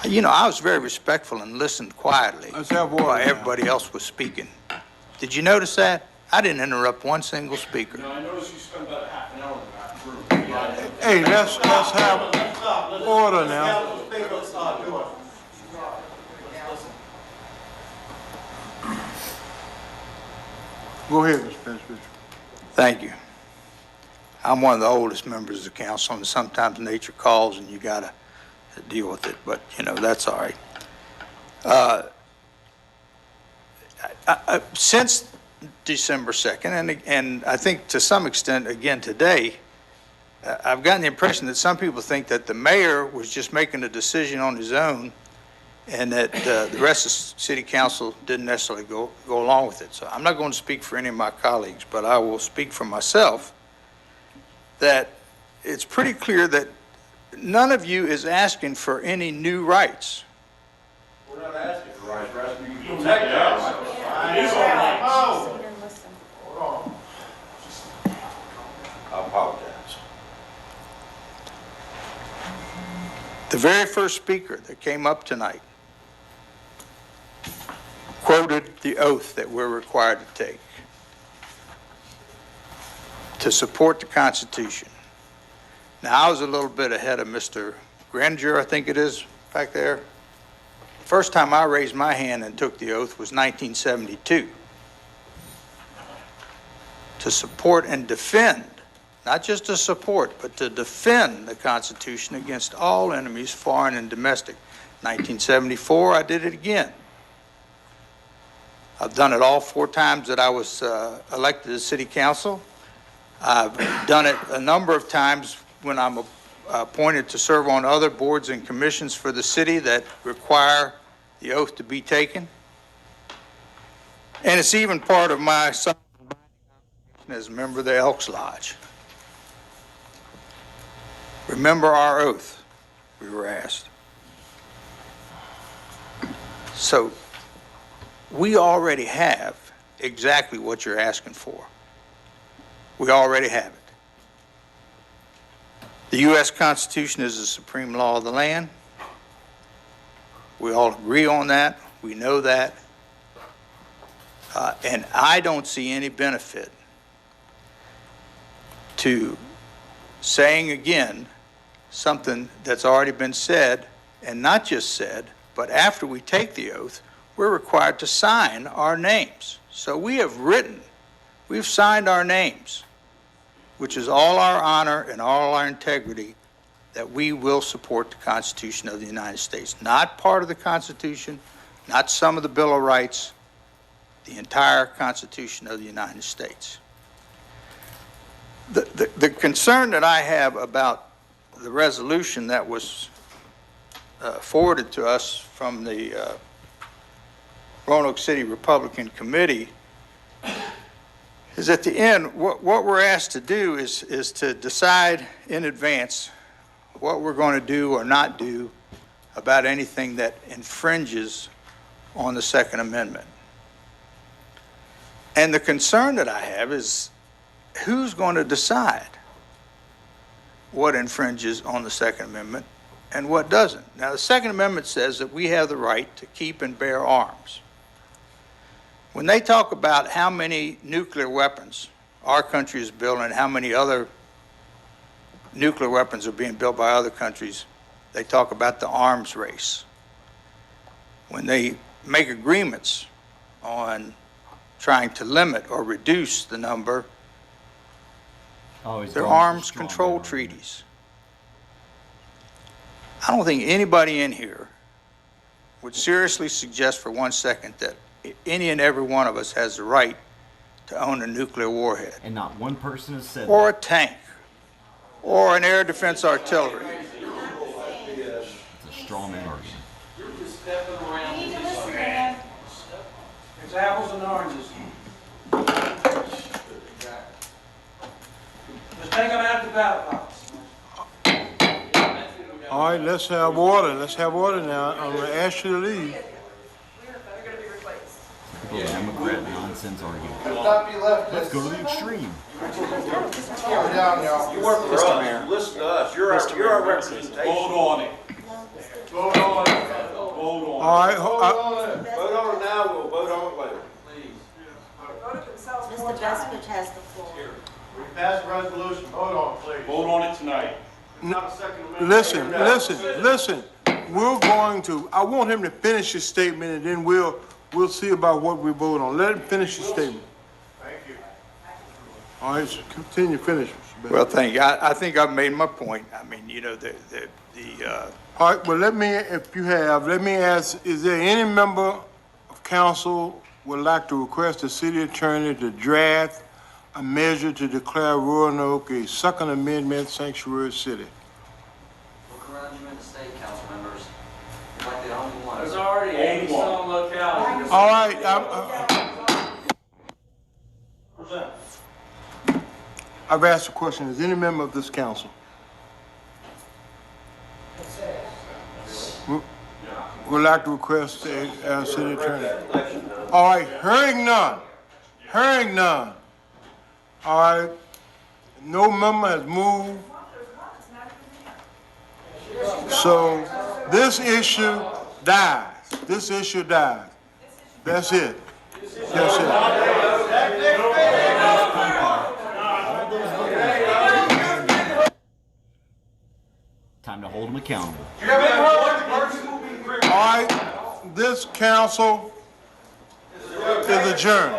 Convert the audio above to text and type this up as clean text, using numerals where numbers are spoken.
You know, I was very respectful and listened quietly Let's have water while now. everybody else was speaking. Did you notice that? I didn't interrupt one single speaker. No, I noticed you spent about half an hour in the back room. Hey, let's have order now. Go ahead, Mr. Spencer. Thank you. I'm one of the oldest members of the council, and sometimes nature calls and you gotta deal with it, but you know, that's all right. Since December 2nd, and I think to some extent again today, I've gotten the impression that some people think that the mayor was just making a decision on his own and that the rest of the city council didn't necessarily go along with it. So I'm not going to speak for any of my colleagues, but I will speak for myself that it's pretty clear that none of you is asking for any new rights. We're not asking for rights, we're asking you to protect our rights. Hold on. I apologize. The very first speaker that came up tonight quoted the oath that we're required to take to support the Constitution. Now, I was a little bit ahead of Mr. Granger, I think it is, back there. First time I raised my hand and took the oath was 1972 to support and defend, not just to support, but to defend the Constitution against all enemies, foreign and domestic. 1974, I did it again. I've done it all 4 times that I was elected to city council. I've done it a number of times when I'm appointed to serve on other boards and commissions for the city that require the oath to be taken. And it's even part of my as a member of the Elks Lodge. Remember our oath, we were asked. So we already have exactly what you're asking for. We already have it. The U.S. Constitution is the supreme law of the land. We all agree on that. We know that. And I don't see any benefit to saying again something that's already been said, and not just said, but after we take the oath, we're required to sign our names. So we have written, we've signed our names, which is all our honor and all our integrity, that we will support the Constitution of the United States. Not part of the Constitution, not some of the Bill of Rights, the entire Constitution of the United States. The concern that I have about the resolution that was forwarded to us from the Roanoke City Republican Committee is at the end, what we're asked to do is to decide in advance what we're going to do or not do about anything that infringes on the Second Amendment. And the concern that I have is who's going to decide what infringes on the Second Amendment and what doesn't. Now, the Second Amendment says that we have the right to keep and bear arms. When they talk about how many nuclear weapons our country is building and how many other nuclear weapons are being built by other countries, they talk about the arms race. When they make agreements on trying to limit or reduce the number, they're arms control treaties. I don't think anybody in here would seriously suggest for 1 second that any and every one of us has the right to own a nuclear warhead. And not one person has said or a tank, or an air defense artillery. It's a straw man argument. You're just stepping around. You need to listen, man. It's apples and oranges. Just take them out the ballot box. All right, let's have order. Let's have order now. I'm going to ask you to leave. They're going to be replaced. typical Democrat nonsense argument. Stop your left. Let's go to the extreme. Calm down, y'all. You work for us, you listen to us, you're our representation. Vote on it. Vote on it. Vote on it. All right, vote on it. Vote on it now, we'll vote on it later. Mr. Bestford has the floor. We passed the resolution. Vote on it, please. Vote on it tonight. Listen. We're going to, I want him to finish his statement and then we'll see about what we vote on. Let him finish his statement. Thank you. All right, so continue, finish. Mr. Bell. Well, thank you. I think I've made my point. I mean, you know, All right, well, let me ask, is there any member of council would like to request the city attorney to draft a measure to declare Roanoke a Second Amendment sanctuary city? Look around you in the state, council members. You're like the only one. There's already 80-some localities. All right, I've asked a question. Is any member of this council would like to request a city attorney? All right, hearing none. All right, no member has moved. So this issue dies. That's it. Time to hold them accountable. All right, this council is adjourned.